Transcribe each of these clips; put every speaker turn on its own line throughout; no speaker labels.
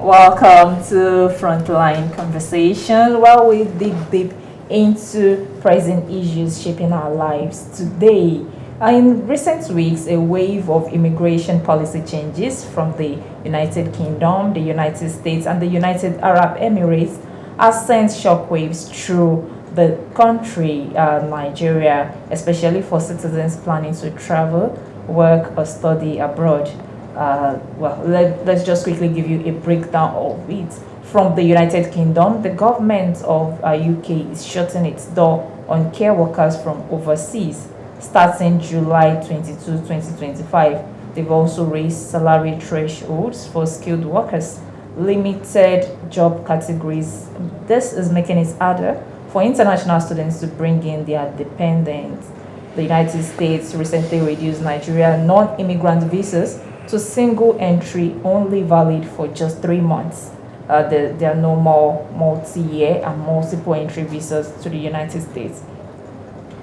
Welcome to Frontline Conversation, where we dig deep into present issues shaping our lives today. In recent weeks, a wave of immigration policy changes from the United Kingdom, the United States, and the United Arab Emirates has sent shockwaves through the country, Nigeria, especially for citizens planning to travel, work, or study abroad. Let's just quickly give you a breakdown of it. From the United Kingdom, the government of UK is shutting its door on care workers from overseas starting July 22, 2025. They've also raised salary thresholds for skilled workers, limited job categories. This is making it harder for international students to bring in their dependents. The United States recently reduced Nigeria non-immigrant visas to single entry, only valid for just 3 months. There are no more multi-year and multiple entry visas to the United States.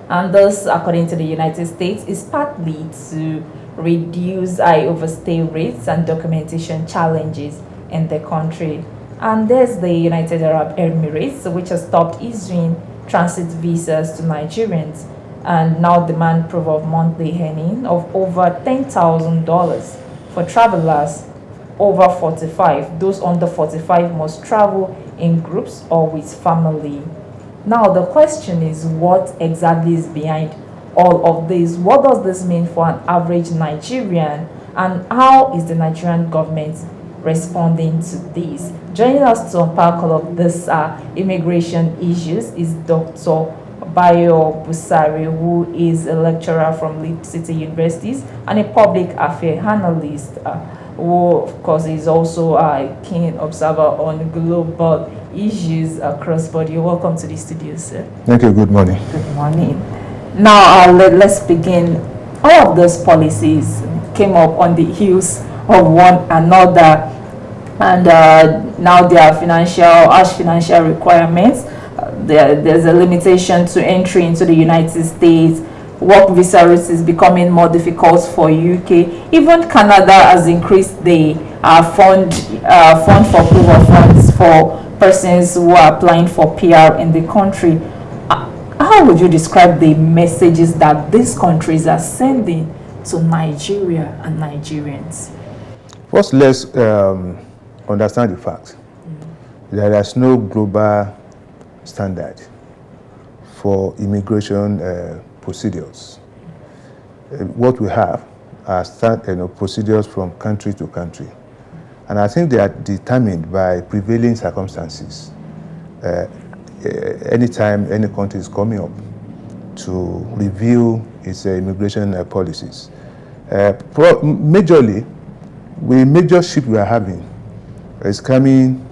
And this, according to the United States, is partly to reduce high overstay rates and documentation challenges in the country. And there's the United Arab Emirates, which has stopped issuing transit visas to Nigerians and now demand proof of monthly earning of over $10,000 for travelers over 45. Those under 45 must travel in groups or with family. Now, the question is, what exactly is behind all of this? What does this mean for an average Nigerian? And how is the Nigerian government responding to this? Joining us to unpack all of this immigration issues is Dr. Bayo Busari, who is a lecturer from Lead City Universities and a public affairs analyst, who, of course, is also a keen observer on global issues across body. Welcome to the studio, sir.
Thank you. Good morning.
Good morning. Now, let's begin. All of those policies came up on the heels of one another, and now there are harsh financial requirements. There's a limitation to entry into the United States. Work visa routes is becoming more difficult for UK. Even Canada has increased the fund for approval funds for persons who are applying for PR in the country. How would you describe the messages that these countries are sending to Nigeria and Nigerians?
First, let's understand the fact that there's no global standard for immigration procedures. What we have are procedures from country to country. And I think they are determined by prevailing circumstances. Anytime any country is coming up to review its immigration policies. Majorly, the major shift we are having is coming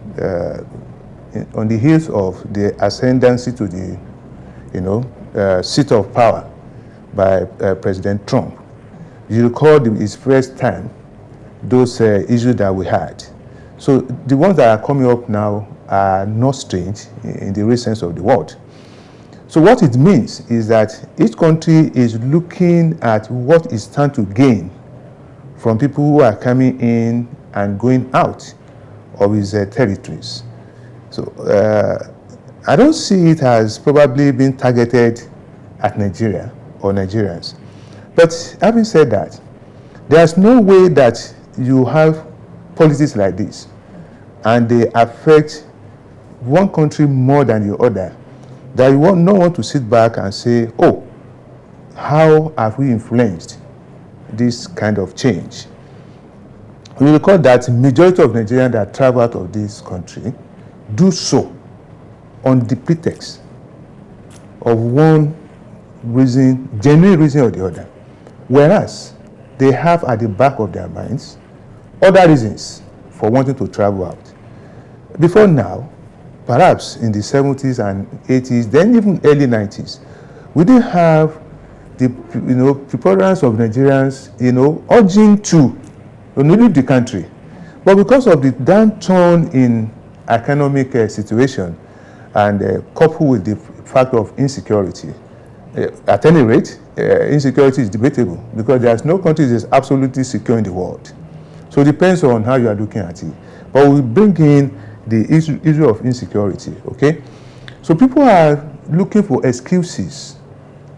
on the heels of the ascendancy to the seat of power by President Trump. You recall his first time, those issues that we had. So the ones that are coming up now are not strange in the real sense of the word. So what it means is that each country is looking at what it stands to gain from people who are coming in and going out of its territories. So I don't see it as probably being targeted at Nigeria or Nigerians. But having said that, there's no way that you have policies like this and they affect one country more than the other, that you not want to sit back and say, oh, how have we influenced this kind of change? We recall that majority of Nigerians that travel out of this country do so on the pretext of one reason, genuine reason or the other. Whereas they have at the back of their minds other reasons for wanting to travel out. Before now, perhaps in the 70s and 80s, then even early 90s, we didn't have the preponderance of Nigerians, urging to leave the country. But because of the downturn in economic situation and coupled with the fact of insecurity, at any rate, insecurity is debatable because there's no country that is absolutely secure in the world. So it depends on how you are looking at it. But we bring in the issue of insecurity, okay? So people are looking for excuses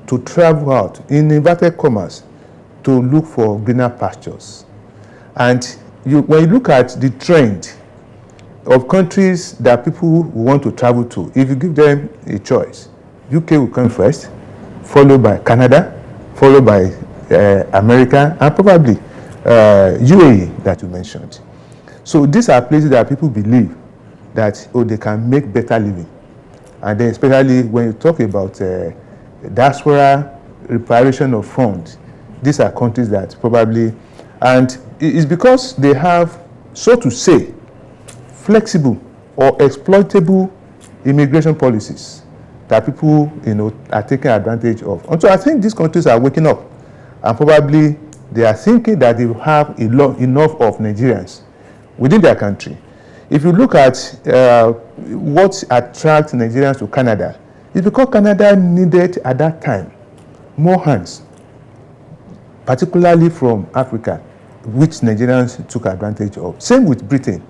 to travel out, in inverted commas, to look for greener pastures. And when you look at the trend of countries that people want to travel to, if you give them a choice, UK will come first, followed by Canada, followed by America, and probably UAE that you mentioned. So these are places that people believe that they can make better living. And then especially when you talk about diaspora repatriation of funds, these are countries that probably, and it's because they have, so to say, flexible or exploitable immigration policies that people, are taking advantage of. And so I think these countries are waking up, and probably they are thinking that they have enough of Nigerians within their country. If you look at what attracts Nigerians to Canada, it's because Canada needed at that time more hands, particularly from Africa, which Nigerians took advantage of. Same with Britain,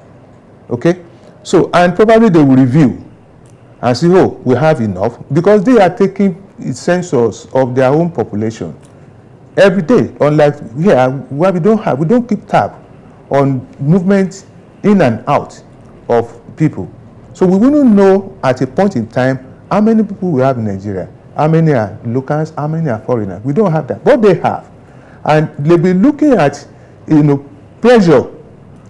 okay? So, and probably they will review and see, we have enough, because they are taking a census of their own population every day, unlike here, where we don't keep tab on movement in and out of people. So we wouldn't know at a point in time how many people we have in Nigeria, how many are locals, how many are foreigners. We don't have that, but they have. And they'll be looking at, pressure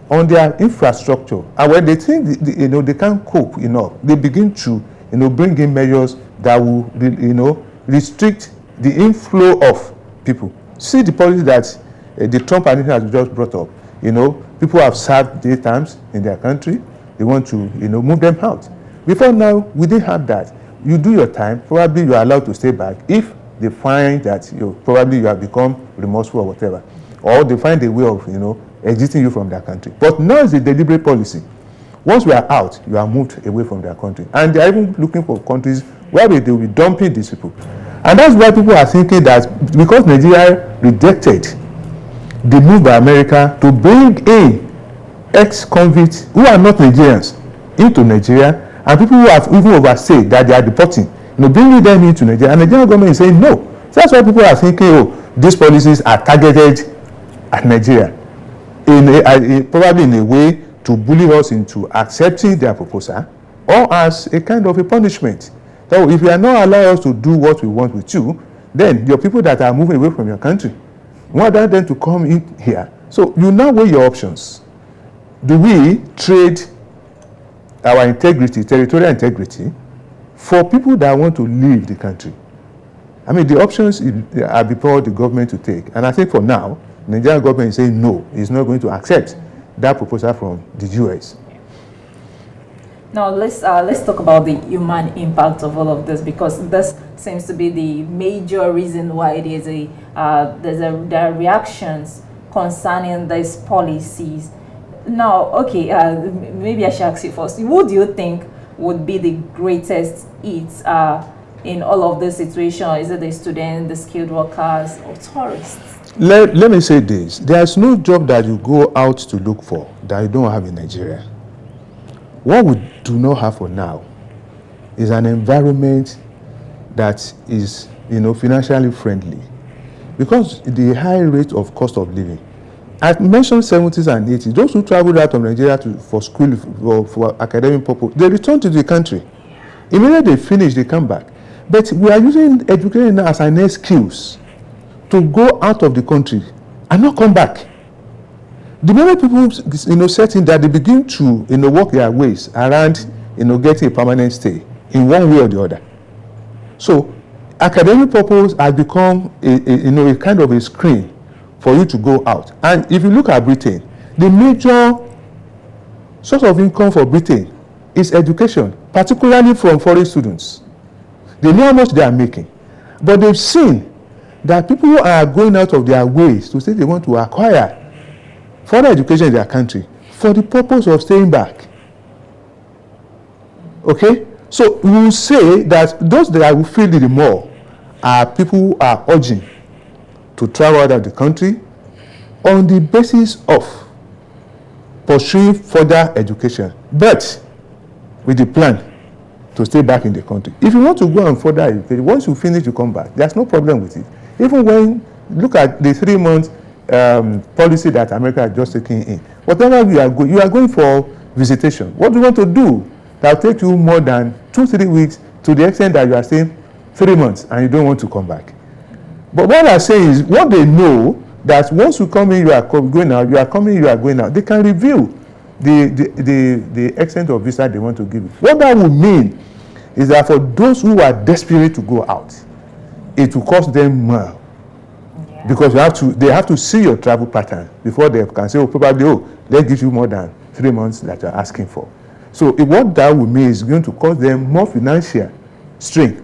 on their infrastructure. And when they think, they can't cope enough, they begin to, bring in measures that will, restrict the inflow of people. See the policy that the Trump administration has just brought up. People have served their terms in their country. They want to, move them out. Before now, we didn't have that. You do your time, probably you are allowed to stay back if they find that probably you have become remorseful or whatever. Or they find a way of, exiting you from their country. But now it's a deliberate policy. Once we are out, you are moved away from their country. And they are even looking for countries where they will be dumping these people. And that's why people are thinking that because Nigeria rejected the move by America to bring in ex-convicts who are not Nigerians into Nigeria, and people who have even overstayed that they are deporting, bringing them into Nigeria, and the Nigerian government is saying no. So that's why people are thinking, these policies are targeted at Nigeria, probably in a way to bully us into accepting their proposal, or as a kind of a punishment. So if you are not allowed us to do what we want with you, then your people that are moving away from your country, we want them to come in here. So you now weigh your options. Do we trade our integrity, territorial integrity, for people that want to leave the country? I mean, the options are before the government to take. And I think for now, the Nigerian government is saying no, it's not going to accept that proposal from the US.
Now let's talk about the human impact of all of this, because this seems to be the major reason why there are reactions concerning these policies. Now, okay, maybe I should ask you first. Who do you think would be the greatest hit in all of this situation? Is it the students, the skilled workers, or tourists?
Let me say this. There's no job that you go out to look for that you don't have in Nigeria. What we do not have for now is an environment that is, financially friendly. Because the high rate of cost of living. I mentioned 70s and 80s. Those who traveled out of Nigeria for school, for academic purpose, they return to the country. Immediately they finish, they come back. But we are using education now as an excuse to go out of the country and not come back. The moment people, set in that, they begin to, work their ways around, getting a permanent stay in one way or the other. So, academic purpose has become a kind of a screen for you to go out. And if you look at Britain, the major source of income for Britain is education, particularly from foreign students. They know how much they are making, but they've seen that people are going out of their ways to say they want to acquire further education in their country for the purpose of staying back. Okay? So we will say that those that will feel it more are people who are urging to travel out of the country on the basis of pursuing further education, but with the plan to stay back in the country. If you want to go and further education, once you finish, you come back. There's no problem with it. Even when, look at the 3-month policy that America has just taken in. Whatever you are going for visitation. What do you want to do? That will take you more than 2-3 weeks, to the extent that you are staying 3 months and you don't want to come back. But what I'm saying is, what they know, that once you come in, you are going out, you are coming, you are going out. They can review the extent of visa they want to give you. What that would mean is that for those who are desperate to go out, it will cost them more. Yeah. Because they have to see your travel pattern before they can say, let's give you more than 3 months that you're asking for. So what that would mean is going to cost them more financial strain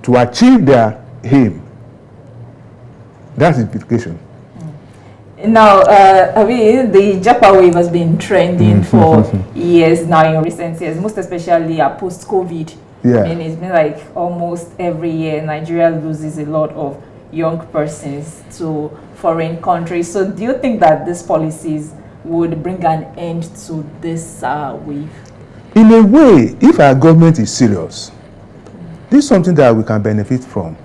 to achieve their aim. That's the implication.
Now, the Japa wave has been trending for years now, in recent years, most especially post-COVID.
Yeah.
I mean, it's been like almost every year Nigeria loses a lot of young persons to foreign countries. So do you think that these policies would bring an end to this wave?
In a way, if our government is serious, this is something that we can benefit from.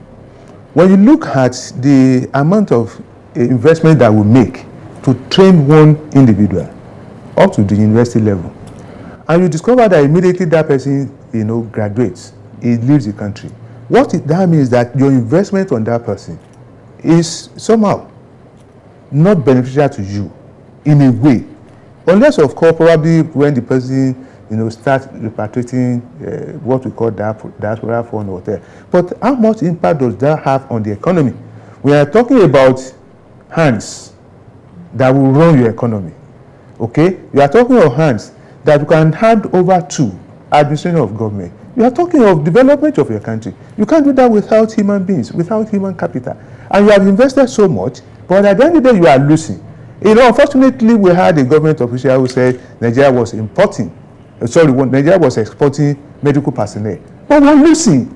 When you look at the amount of investment that we make to train one individual up to the university level, and you discover that immediately that person, graduates, he leaves the country. What that means is that your investment on that person is somehow not beneficial to you in a way, unless of course probably when the person start repatriating what we call diaspora fund or whatever. But how much impact does that have on the economy? We are talking about hands that will run your economy. Okay? You are talking of hands that you can hand over to administration of government. You are talking of development of your country. You can't do that without human beings, without human capital. And you have invested so much, but at the end of the day, you are losing. Unfortunately, we had a government official who said Nigeria was Nigeria was exporting medical personnel, but we're losing.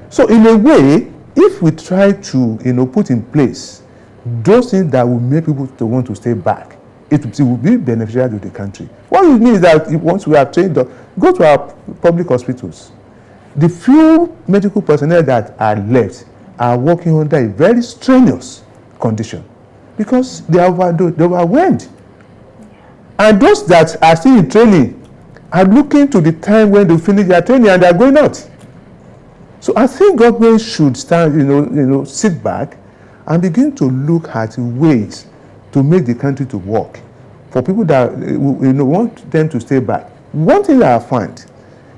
So in a way, if we try to put in place those things that will make people to want to stay back, it will be beneficial to the country. What it means is that once we have trained, go to our public hospitals. The few medical personnel that are left are working under a very strenuous condition because they are overwhelmed. And those that are still in training are looking to the time when they finish their training and they are going out. So I think government should stand, sit back and begin to look at ways to make the country to work for people that want them to stay back. One thing that I find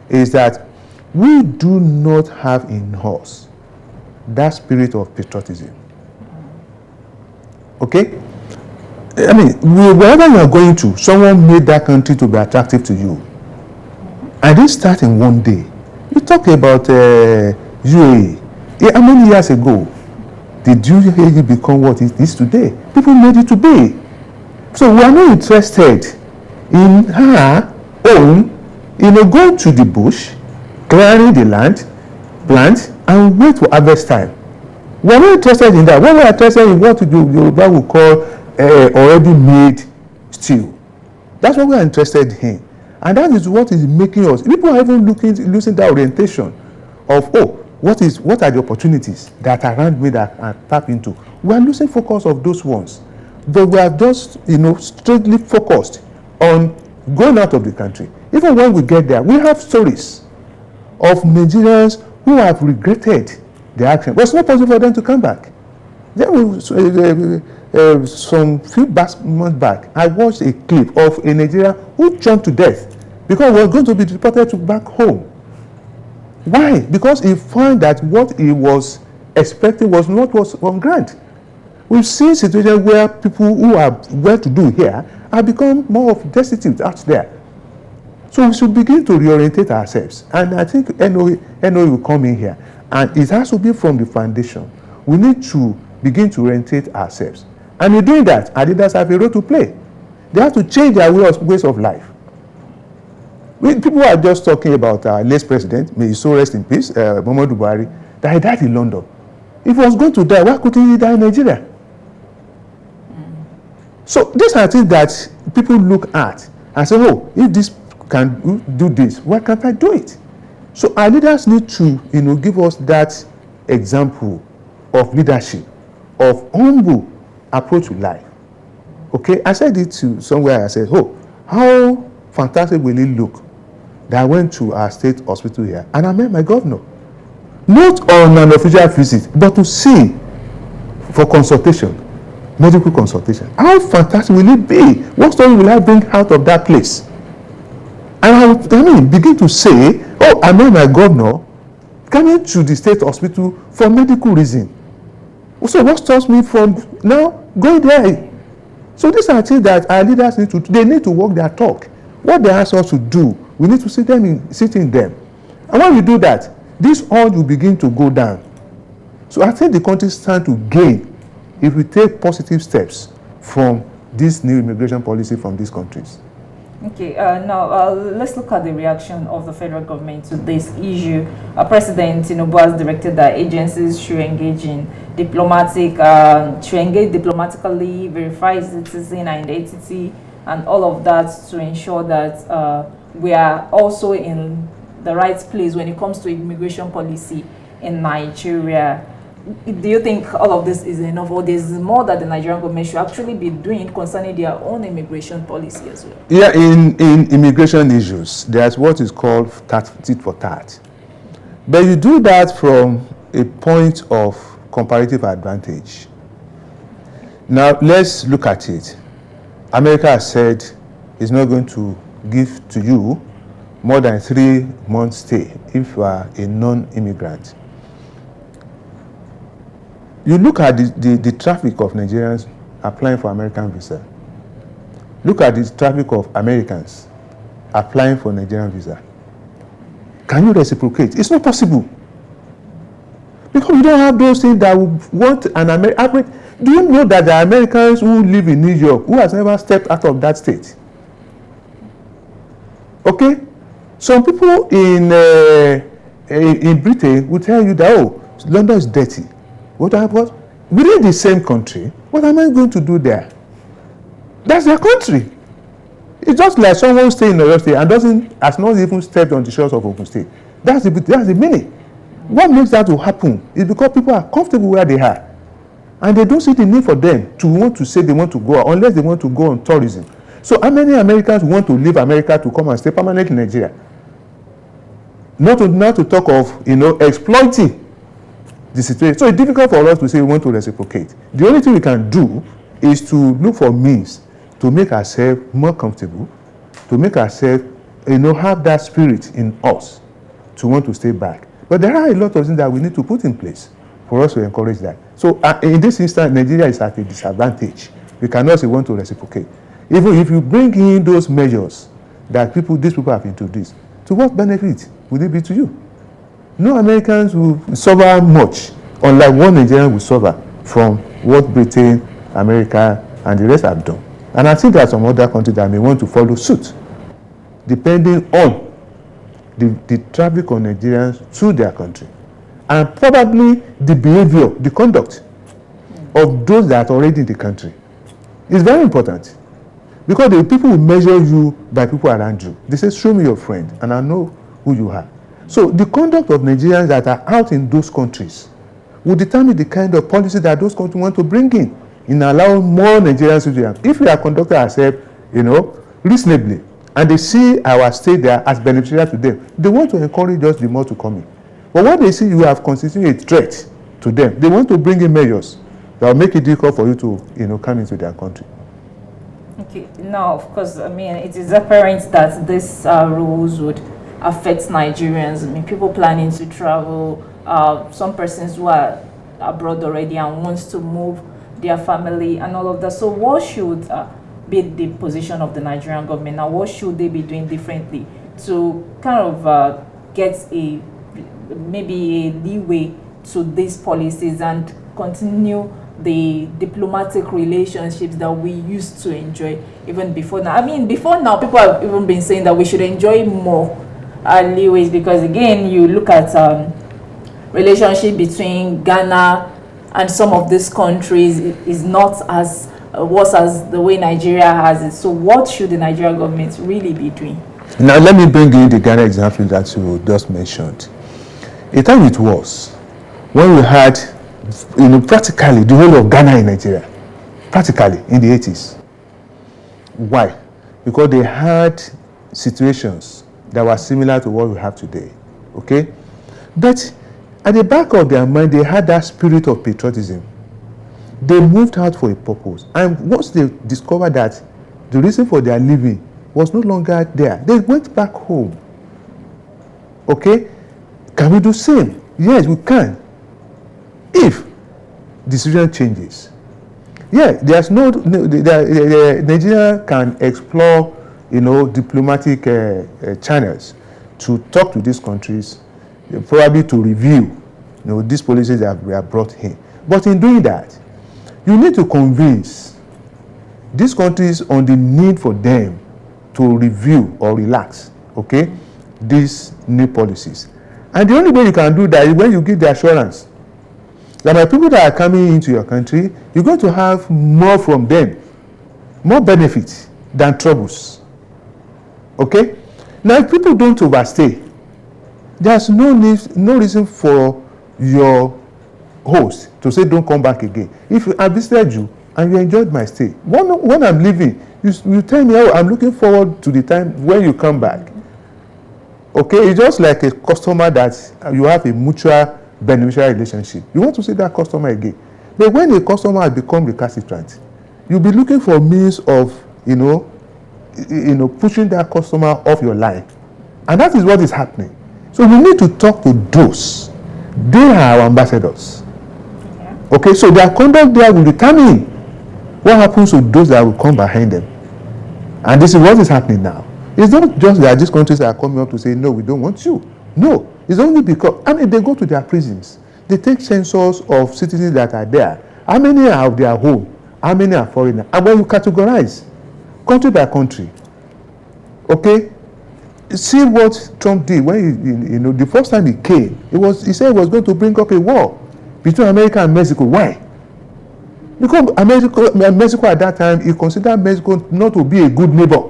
is that we do not have in us that spirit of patriotism. Okay? I mean, wherever you are going to, someone made that country to be attractive to you. And this starts in one day. You talk about UAE. How many years ago did UAE become what it is today? People made it to be. So we are not interested in her own, going to the bush, clearing the land, plant, and wait for harvest time. We are not interested in that. What we are interested in what Yoruba will call already made stew. That's what we are interested in. And that is what is making us. People are even losing that orientation of, what are the opportunities that are around me that I tap into. We are losing focus of those ones. But we are just, straightly focused on going out of the country. Even when we get there, we have stories of Nigerians who have regretted their action. But it's not possible for them to come back. Some few months back, I watched a clip of a Nigerian who jumped to death because he was going to be deported back home. Why? Because he found that what he was expecting was not what was on ground. We've seen situations where people who are well-to-do here have become more of destitute out there. So we should begin to reorientate ourselves. And I think NOE will come in here. And it has to be from the foundation. We need to begin to orientate ourselves. And in doing that, our leaders have a role to play. They have to change their ways of life. People are just talking about our late president, may he so rest in peace, Muhammadu Buhari, that he died in London. If he was going to die, why couldn't he die in Nigeria? So these are things that people look at and say, oh, if this can do this, why can't I do it? So our leaders need to, give us that example of leadership, of humble approach to life. Okay, I said it to somewhere. I said, oh, how fantastic will it look that I went to our state hospital here and I met my governor, not on an official visit, but to see for consultation, medical consultation. How fantastic will it be? What story will I bring out of that place? And I begin to say, oh, I met my governor coming to the state hospital for medical reason. So what stops me from now going there? So these are things that our leaders need to do. They need to walk their talk. What they ask us to do, we need to sit in them. And when we do that, this all will begin to go down. So I think the country stands to gain if we take positive steps from this new immigration policy from these countries.
Okay, now let's look at the reaction of the federal government to this issue. President Tinubu has directed that agencies should engage diplomatically, verify citizen identity, and all of that to ensure that we are also in the right place when it comes to immigration policy in Nigeria. Do you think all of this is enough, or there's more that the Nigerian government should actually be doing concerning their own immigration policy as well?
Yeah, in immigration issues, there's what is called tit for tat. But you do that from a point of comparative advantage. Now, let's look at it. America has said it's not going to give to you more than 3 months stay if you are a non-immigrant. You look at the traffic of Nigerians applying for American visa. Look at the traffic of Americans applying for Nigerian visa. Can you reciprocate? It's not possible. Because we don't have those things that we want an American. Do you know that the Americans who live in New York, who has never stepped out of that state? Okay? Some people in Britain will tell you that, oh, London is dirty. What within the same country, what am I going to do there? That's their country. It's just like someone staying in Oyo State and has not even stepped on the shores of Ogun State. That's the meaning. What makes that to happen is because people are comfortable where they are. And they don't see the need for them to want to say they want to go unless they want to go on tourism. So how many Americans want to leave America to come and stay permanently in Nigeria? Not to talk of, exploiting the situation. So it's difficult for us to say we want to reciprocate. The only thing we can do is to look for means to make ourselves more comfortable, to make ourselves, have that spirit in us to want to stay back. But there are a lot of things that we need to put in place for us to encourage that. So in this instance, Nigeria is at a disadvantage. We cannot say we want to reciprocate. Even if you bring in those measures that these people have introduced, to what benefit would it be to you? No Americans will suffer much, unlike what Nigerians will suffer from what Britain, America, and the rest have done. And I think there are some other countries that may want to follow suit, depending on the traffic of Nigerians through their country, and probably the behavior, the conduct of those that are already in the country. It's very important, because the people will measure you by people around you. They say, show me your friend, and I know who you are. So the conduct of Nigerians that are out in those countries will determine the kind of policy that those countries want to bring in allowing more Nigerians to do. If we are conducting ourselves, reasonably, and they see our stay there as beneficial to them, they want to encourage us the more to come in. But when they see you have constituted a threat to them, they want to bring in measures that will make it difficult for you to, come into their country.
Okay. Now, of course, it is apparent that these rules would affect Nigerians. People planning to travel, some persons who are abroad already and wants to move their family and all of that. So what should be the position of the Nigerian government now? What should they be doing differently to kind of get maybe a leeway to these policies and continue the diplomatic relationships that we used to enjoy even before now? Before now, people have even been saying that we should enjoy more leeways, because again, you look at relationship between Ghana and some of these countries is not as worse as the way Nigeria has it. So what should the Nigerian government really be doing?
Now, let me bring in the Ghana example that you just mentioned. A time it was when we had, practically the whole of Ghana in Nigeria, practically in the 80s. Why? Because they had situations that were similar to what we have today. Okay? But at the back of their mind, they had that spirit of patriotism. They moved out for a purpose. And once they discovered that the reason for their living was no longer there, they went back home. Okay? Can we do the same? Yes, we can. If the situation changes. Yeah, there's Nigeria can explore, diplomatic channels to talk to these countries, probably to review, these policies that we have brought in. But in doing that, you need to convince these countries on the need for them to review or relax, okay, these new policies. And the only way you can do that is when you give the assurance that the people that are coming into your country, you're going to have more from them, more benefits than troubles. Okay? Now, if people don't overstay, there's no reason for your host to say don't come back again. If I visited you and you enjoyed my stay, when I'm leaving, you tell me, oh, I'm looking forward to the time when you come back. Okay? It's just like a customer that you have a mutual beneficial relationship. You want to see that customer again. But when a customer has become recalcitrant, you'll be looking for means of, pushing that customer off your line. And that is what is happening. So we need to talk to those. They are our ambassadors. Okay, so their conduct there will determine what happens to those that will come behind them. And this is what is happening now. It's not just that these countries are coming up to say, no, we don't want you. No, it's only because, they go to their prisons. They take census of citizens that are there. How many are of their home? How many are foreigners? And when you categorize, country by country, okay, see what Trump did when the first time he came, he said he was going to bring up a war between America and Mexico. Why? Because Mexico at that time, he considered Mexico not to be a good neighbor.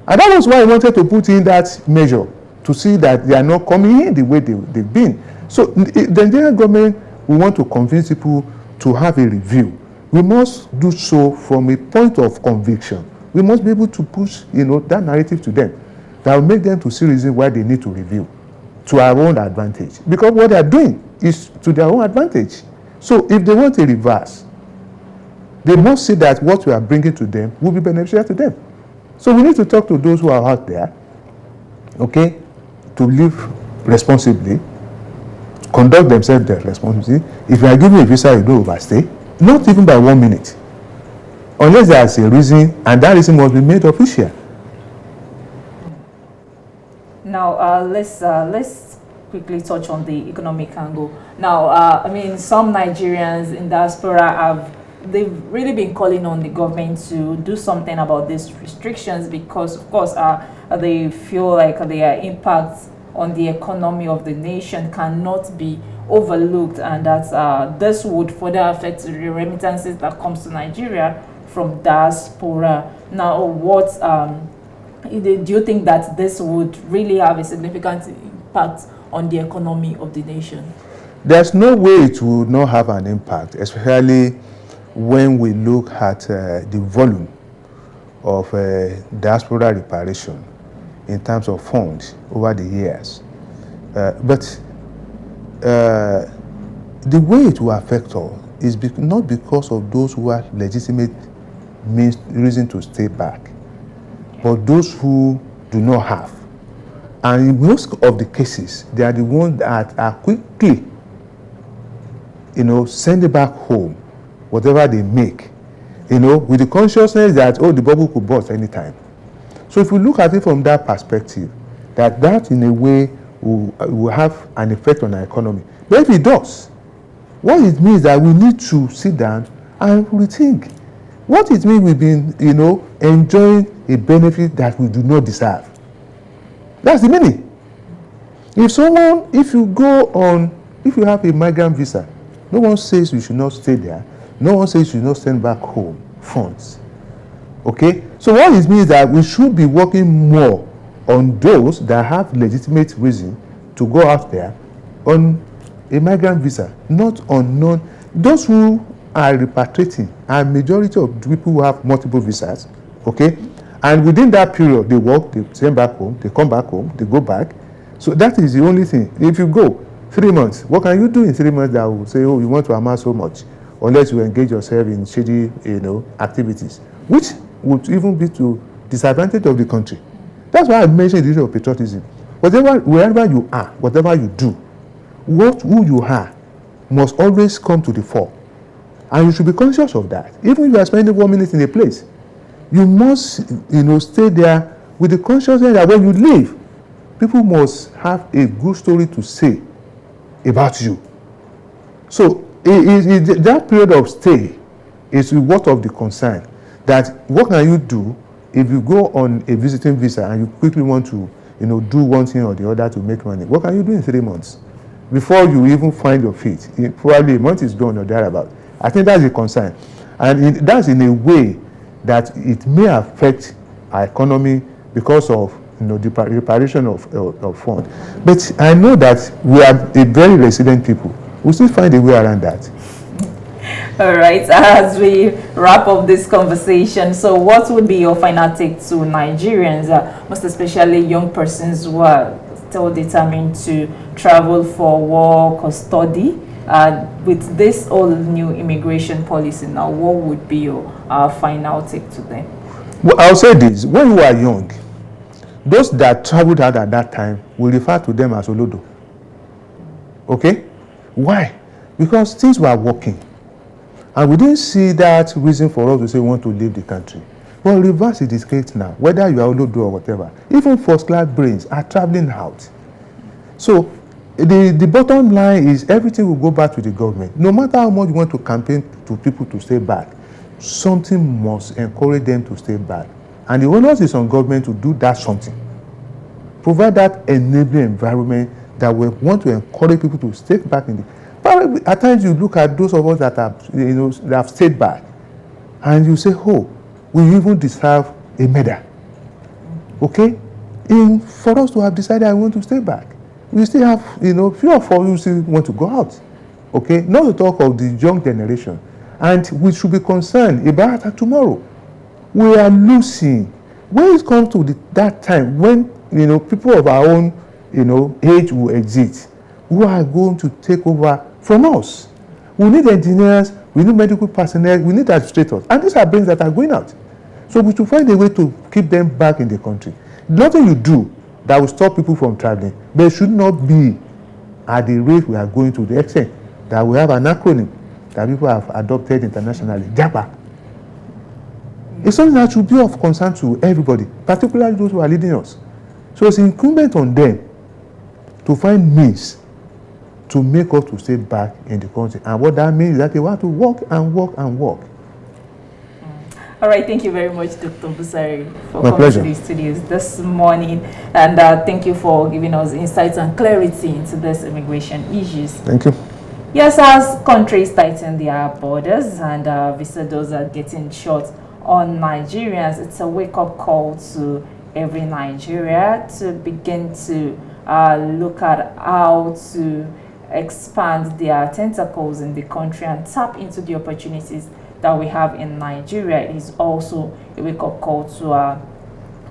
And that was why he wanted to put in that measure, to see that they are not coming in the way they've been. So the Nigerian government, we want to convince people to have a review. We must do so from a point of conviction. We must be able to push, that narrative to them that will make them to see reasons why they need to review to our own advantage. Because what they are doing is to their own advantage. So if they want a reverse, they must see that what we are bringing to them will be beneficial to them. So we need to talk to those who are out there, okay, to live responsibly, conduct themselves responsibly. If you are given a visa, you don't overstay, not even by 1 minute, unless there is a reason, and that reason must be made official.
Now, let's quickly touch on the economic angle. Now, some Nigerians in diaspora they've really been calling on the government to do something about these restrictions because, of course, they feel like their impact on the economy of the nation cannot be overlooked, and that this would further affect the remittances that comes to Nigeria from diaspora. Now, what do you think that this would really have a significant impact on the economy of the nation?
There's no way it would not have an impact, especially when we look at the volume of diaspora reparation in terms of funds over the years. But the way it will affect us is not because of those who have legitimate reason to stay back, but those who do not have. And in most of the cases, they are the ones that are quickly, sending back home whatever they make, with the consciousness that, the bubble could burst anytime. So if we look at it from that perspective, that in a way will have an effect on our economy. But if it does, what it means that we need to sit down and rethink. What it means we've been, enjoying a benefit that we do not deserve. That's the meaning. If you have a migrant visa, no one says you should not stay there. No one says you should not send back home funds. Okay, so what it means that we should be working more on those that have legitimate reason to go out there on a migrant visa, not on non. Those who are repatriating are majority of people who have multiple visas. Okay, and within that period they work, they send back home, they come back home, they go back. So that is the only thing. If you go 3 months, what can you do in 3 months that will say, oh, you want to amass so much, unless you engage yourself in shady, activities, which would even be to disadvantage of the country. That's why I mentioned the issue of patriotism. Wherever you are, whatever you do, who you are must always come to the fore. And you should be conscious of that. Even if you are spending 1 minute in a place, you must, stay there with the consciousness that when you leave, people must have a good story to say about you. So that period of stay is what of the concern. That what can you do if you go on a visiting visa and you quickly want to, do one thing or the other to make money? What can you do in 3 months before you even find your feet? Probably a month is gone or thereabout. I think that's a concern, and that's in a way that it may affect our economy because of the repatriation of funds. But I know that we are a very resilient people. We still find a way around that.
All right, as we wrap up this conversation, so what would be your final take to Nigerians, most especially young persons who are still determined to travel for work or study? With this all new immigration policy now, what would be your final take to them?
Well, I'll say this: when you are young, those that traveled out at that time will refer to them as Olodo. Okay? Why? Because things were working. And we didn't see that reason for us to say we want to leave the country. Well, reverse is the case now, whether you are Olodo or whatever. Even first-class brains are traveling out. So the bottom line is everything will go back to the government. No matter how much you want to campaign to people to stay back, something must encourage them to stay back. And the onus is on government to do that something. Provide that enabling environment that will want to encourage people to stay back in the. But at times you look at those of us that have stayed back, and you say, oh, we even deserve a medal. Okay? For us to have decided I want to stay back, we still have, few of us who still want to go out. Okay? Not to talk of the young generation. And we should be concerned about that tomorrow. We are losing. When it comes to that time, when, people of our own, age will exit, who are going to take over from us? We need engineers, we need medical personnel, we need administrators. And these are brains that are going out. So we should find a way to keep them back in the country. Nothing you do that will stop people from traveling, but it should not be at the rate we are going to, the extent that we have an acronym that people have adopted internationally, JAPA. It's something that should be of concern to everybody, particularly those who are leading us. So it's incumbent on them to find means to make us to stay back in the country. And what that means is that they want to work and work and work.
All right, thank you very much, Dr. Busari, for
My
coming
pleasure.
to the studios this morning. And thank you for giving us insights and clarity into these immigration issues.
Thank you.
Yes, as countries tighten their borders and visitors are getting short on Nigerians, it's a wake-up call to every Nigeria to begin to look at how to expand their tentacles in the country and tap into the opportunities that we have in Nigeria. It is also a wake-up call to our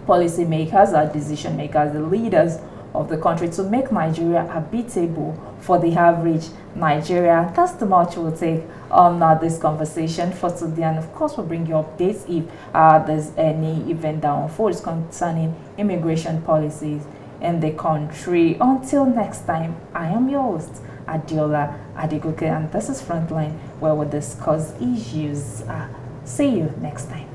policymakers, our decision makers, the leaders of the country to make Nigeria habitable for the average Nigerian. That's the much we'll take on this conversation for today, and of course we'll bring you updates if there's any event that unfolds concerning immigration policies in the country. Until next time, I am your host, Adiola Adegoke, and this is Frontline, where we discuss issues. See you next time.